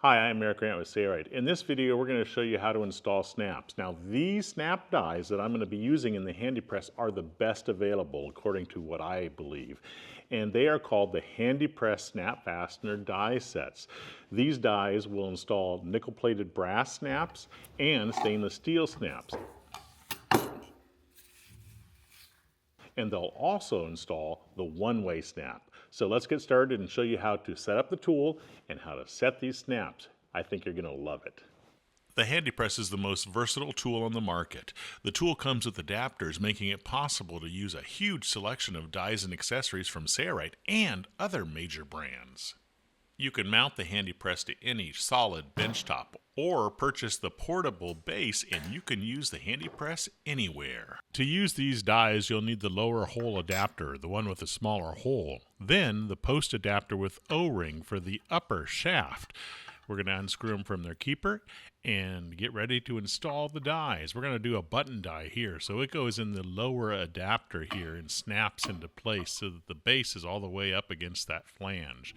Hi, I'm Eric Grant with Sailrite. In this video, we're going to show you how to install snaps. Now, these snap dies that I'm going to be using in the HandyPress are the best available, according to what I believe. And they are called the HandyPress Snap Fastener die sets. These dies will install nickel-plated brass snaps and stainless steel snaps. And they'll also install the one-way snap. So let's get started and show you how to set up the tool and how to set these snaps. I think you're going to love it. The HandyPress is the most versatile tool on the market. The tool comes with adapters, making it possible to use a huge selection of dies and accessories from Sailrite and other major brands. You can mount the HandyPress to any solid benchtop or purchase the portable base, and you can use the HandyPress anywhere. To use these dies, you'll need the lower hole adapter, the one with the smaller hole. Then the post adapter with O-ring for the upper shaft. We're going to unscrew them from their keeper and get ready to install the dies. We're going to do a button die here, so it goes in the lower adapter here and snaps into place so that the base is all the way up against that flange.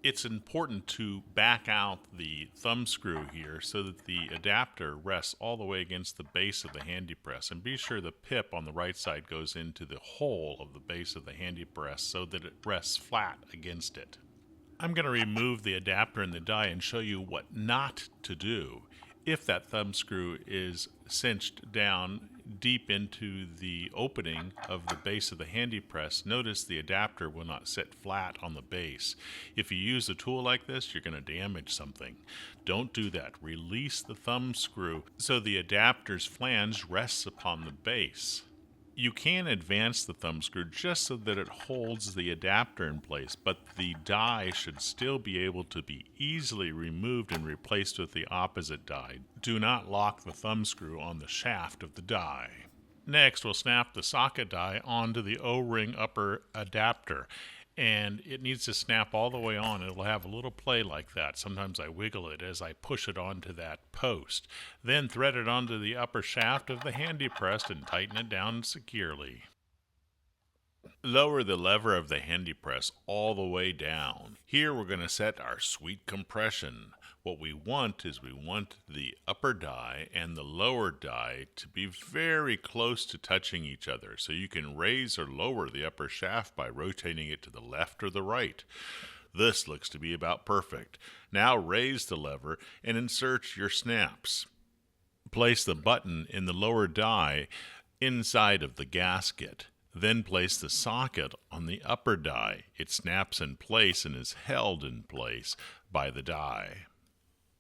It's important to back out the thumb screw here so that the adapter rests all the way against the base of the HandyPress, and be sure the pip on the right side goes into the hole of the base of the HandyPress so that it rests flat against it. I'm going to remove the adapter and the die and show you what not to do. If that thumb screw is cinched down deep into the opening of the base of the HandyPress, notice the adapter will not sit flat on the base. If you use a tool like this, you're going to damage something. Don't do that. Release the thumb screw so the adapter's flange rests upon the base. You can advance the thumb screw just so that it holds the adapter in place, but the die should still be able to be easily removed and replaced with the opposite die. Do not lock the thumb screw on the shaft of the die. Next, we'll snap the socket die onto the O-ring upper adapter, and it needs to snap all the way on. It'll have a little play like that. Sometimes I wiggle it as I push it onto that post. Then thread it onto the upper shaft of the HandyPress and tighten it down securely. Lower the lever of the HandyPress all the way down. Here we're going to set our sweet compression. What we want is the upper die and the lower die to be very close to touching each other, so you can raise or lower the upper shaft by rotating it to the left or the right. This looks to be about perfect. Now raise the lever and insert your snaps. Place the button in the lower die inside of the gasket. Then place the socket on the upper die. It snaps in place and is held in place by the die.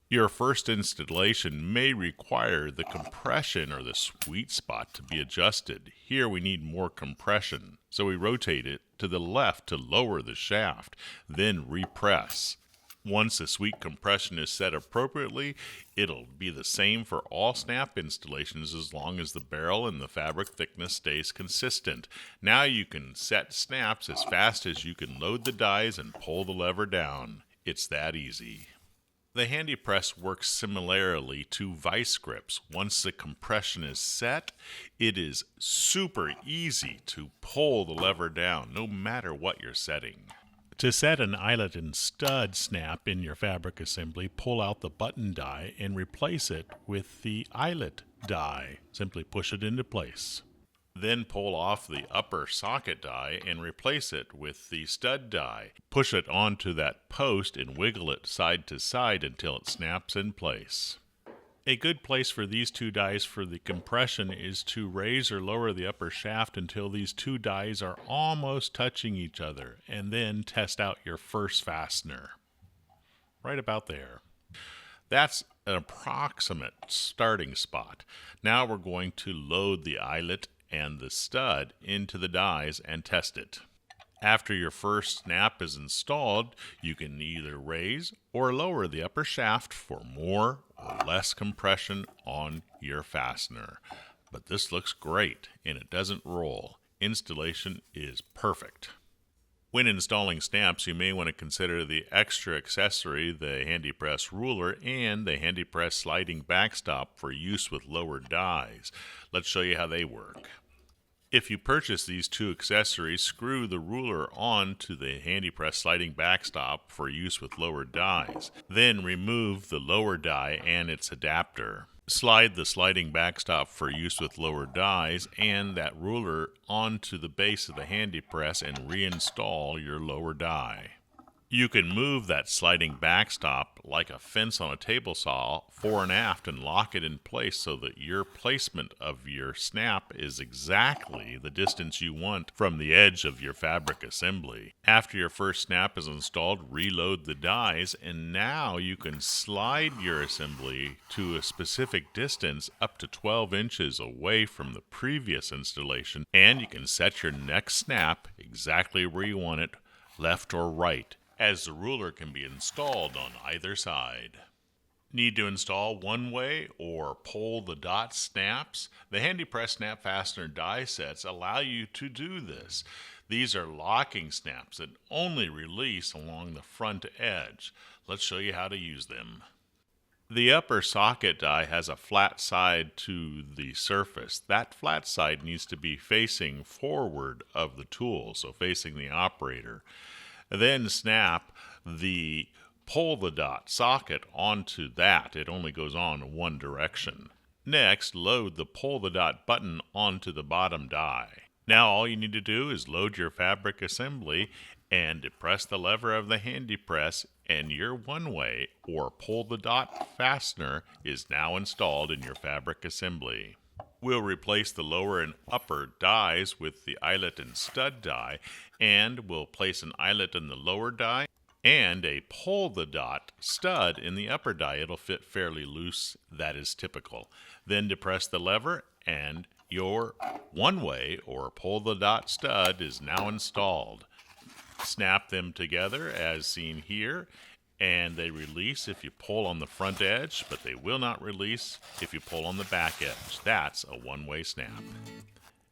Your first installation may require the compression or the sweet spot to be adjusted. Here we need more compression, so we rotate it to the left to lower the shaft, then repress. Once the sweet compression is set appropriately, it'll be the same for all snap installations as long as the barrel and the fabric thickness stays consistent. Now you can set snaps as fast as you can load the dies and pull the lever down. It's that easy. The HandyPress works similarly to vice grips. Once the compression is set, it is super easy to pull the lever down, no matter what you're setting. To set an eyelet and stud snap in your fabric assembly, pull out the button die and replace it with the eyelet die. Simply push it into place. Then pull off the upper socket die and replace it with the stud die. Push it onto that post and wiggle it side to side until it snaps in place. A good place for these two dies for the compression is to raise or lower the upper shaft until these two dies are almost touching each other, and then test out your first fastener. Right about there. That's an approximate starting spot. Now we're going to load the eyelet and the stud into the dies and test it. After your first snap is installed, you can either raise or lower the upper shaft for more or less compression on your fastener. But this looks great and it doesn't roll. Installation is perfect. When installing snaps, you may want to consider the extra accessory, the HandyPress ruler, and the HandyPress sliding backstop for use with lower dies. Let's show you how they work. If you purchase these two accessories, screw the ruler onto the HandyPress sliding backstop for use with lower dies. Then remove the lower die and its adapter. Slide the sliding backstop for use with lower dies and that ruler onto the base of the HandyPress and reinstall your lower die. You can move that sliding backstop like a fence on a table saw fore and aft and lock it in place so that your placement of your snap is exactly the distance you want from the edge of your fabric assembly. After your first snap is installed, reload the dies, and now you can slide your assembly to a specific distance up to 12 inches away from the previous installation, and you can set your next snap exactly where you want it, left or right, as the ruler can be installed on either side. Need to install one-way or pull the dot snaps? The HandyPress Snap Fastener die sets allow you to do this. These are locking snaps that only release along the front edge. Let's show you how to use them. The upper socket die has a flat side to the surface. That flat side needs to be facing forward of the tool, so facing the operator. Then snap the pull the dot socket onto that. It only goes on one direction. Next, load the pull the dot button onto the bottom die. Now all you need to do is load your fabric assembly and depress the lever of the HandyPress, and your one-way or pull the dot fastener is now installed in your fabric assembly. We'll replace the lower and upper dies with the eyelet and stud die, and we'll place an eyelet in the lower die and a pull the dot stud in the upper die. It'll fit fairly loose, that is typical. Then depress the lever and your one-way or pull the dot stud is now installed. Snap them together as seen here, and they release if you pull on the front edge, but they will not release if you pull on the back edge. That's a one-way snap.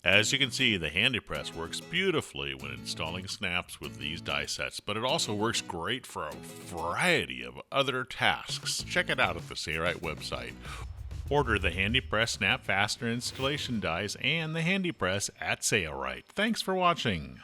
As you can see, the HandyPress works beautifully when installing snaps with these die sets, but it also works great for a variety of other tasks. Check it out at the Sailrite website. Order the HandyPress Snap Fastener installation dies and the HandyPress at Sailrite. Thanks for watching.